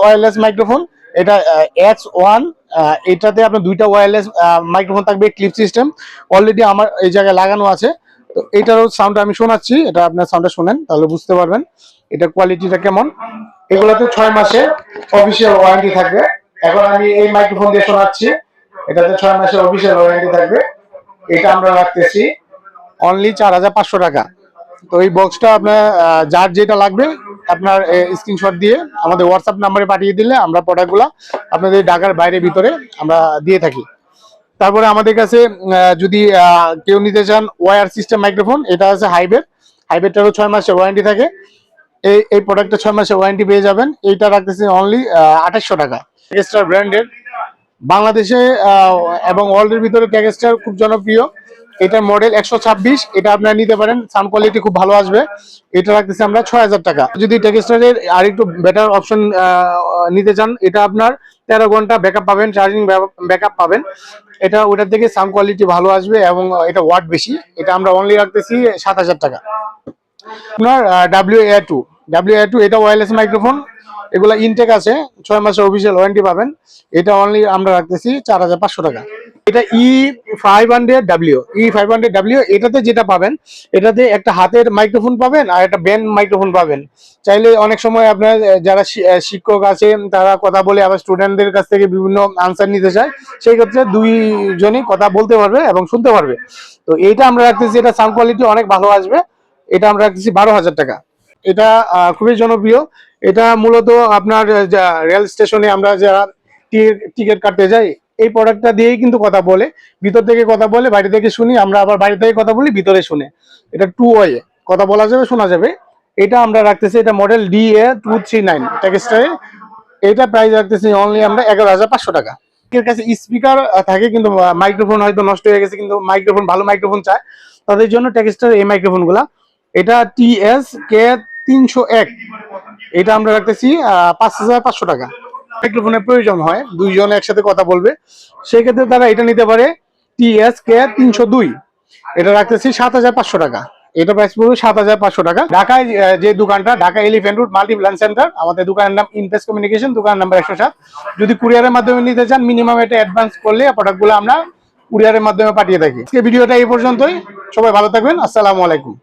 Wireless microphone, এটা X1। এটাতে আপনার দুইটা ওয়্যারলেস মাইক্রোফোন থাকবে, ক্লিপ সিস্টেম অলরেডি আমার এই জায়গায় লাগানো আছে। তো এটারও সাউন্ড আমি শোনাচ্ছি, এটা আপনার সাউন্ডটা শোনেন তাহলে বুঝতে পারবেন এটা কোয়ালিটিটা কেমন। এগুলোতে 6 মাসে অফিসিয়াল ওয়ারেন্টি থাকবে। এখন আমি এই মাইক্রোফোন দিয়ে শোনাচ্ছি, এটাতে 6 মাসের অফিসিয়াল ওয়ারেন্টি থাকবে। এটা আমরা রাখতেছি অনলি 4500 টাকা। তো এই বক্সটা আপনার যার যেটা লাগবে আপনার স্ক্রিনশট দিয়ে আমাদের হোয়াটসঅ্যাপ নাম্বারে পাঠিয়ে দিলে আমরা প্রোডাক্টগুলো আপনাদের ঢাকার বাইরে ভিতরে আমরা দিয়ে থাকি। তারপরে আমাদের কাছে যদি কেউ নিতে চান ওয়্যার সিস্টেম মাইক্রোফোন, এটা আছে হাইব্রিডটারও 6 মাসের ওয়ারেন্টি থাকে। এই প্রোডাক্টটা 6 মাসের ওয়ারেন্টি পেয়ে যাবেন। এইটা রাখতেছি অনলি 2800 টাকা। টেক্সটার ব্র্যান্ডের বাংলাদেশে এবং ওয়ার্ল্ডের ভিতরে টেক্সটার খুব জনপ্রিয়। এটার মডেল 126, এটা আপনারা নিতে পারেন, সাউন্ড কোয়ালিটি খুব ভালো আসবে। এটা রাখতেছি আমরা 6000 টাকা। যদি টেক্সটারের আরেকটু বেটার অপশন নিতে চান, এটা আপনার 13 ঘন্টা ব্যাকআপ পাবেন, চার্জিং ব্যাকআপ পাবেন। এটা ওটার থেকে সাউন্ড কোয়ালিটি ভালো আসবে এবং এটা ওয়াট বেশি। এটা আমরা অনলি রাখতেছি 7000 টাকা। আপনার WA2 এটা ওয়্যারলেস মাইক্রোফোন, এগুলা ইনটেক আছে, 6 মাসের অফিসিয়াল ওয়ারেন্টি পাবেন। এটা অনলি আমরা রাখতেছি 4500 টাকা। এটা E500W এটাতে যেটা পাবেন, এটাতে একটা হাতের মাইক্রোফোন পাবেন আর একটা ব্যান্ড মাইক্রোফোন পাবেন। চাইলে অনেক সময় আপনার যারা শিক্ষক আছে তারা কথা বলে আবার স্টুডেন্টদের কাছ থেকে বিভিন্ন আনসার নিতে চায়, সেই ক্ষেত্রে দুইজনই কথা বলতে পারবে এবং শুনতে পারবে। তো এইটা আমরা রাখতেছি, এটা সাউন্ড কোয়ালিটি অনেক ভালো আসবে। এটা আমরা রাখতেছি 12000 টাকা। এটা খুবই জনপ্রিয়। এটা মূলত আপনার রেল স্টেশনে আমরা যারা টিকিট কাটতে যাই, এই প্রোডাক্টটা দিয়েই কিন্তু কথা বলে, ভিতর থেকে কথা বলে, বাইরে থেকে শুনি, আমরা আবার বাইরে থেকে কথা বলি, ভিতরে শুনে। এটা 2 ওয়ে কথা বলা যাবে, শোনা যাবে। এটা আমরা রাখতেছি, এটা মডেল DA239 টেক্সটাইল। এটা প্রাইস রাখতেছি অনলি আমরা 11500 টাকা। এর কাছে স্পিকার থাকে কিন্তু মাইক্রোফোন হয়তো নষ্ট হয়ে গেছে, কিন্তু মাইক্রোফোন ভালো মাইক্রোফোন চায়, তাদের জন্য টেক্সটার এই মাইক্রোফোন গুলা। এটা TSK301, এটা আমরা রাখতেছি 5500 টাকা। মাইক্রোফোনের প্রয়োজন হয়, দুইজন একসাথে কথা বলবে, সেই ক্ষেত্রে তারা এটা নিতে পারে। TSK302, এটা রাখতেছি 7500 টাকা। এটা প্রাইস পড়বে 7500 টাকা। ঢাকায় যে দোকানটা, Dhaka elephant road Multiplan centre, আমাদের দোকানের নাম ইনটেক্স কমিউনিকেশন, দোকান নাম্বার 107। যদি কুরিয়ারের মাধ্যমে নিতে চান মিনিমাম এটা অ্যাডভান্স করলে প্রোডাক্টগুলো আমরা কুরিয়ারের মাধ্যমে পাঠিয়ে থাকি। আজকে ভিডিওটা এই পর্যন্তই। সবাই ভালো থাকবেন। আসসালামু আলাইকুম।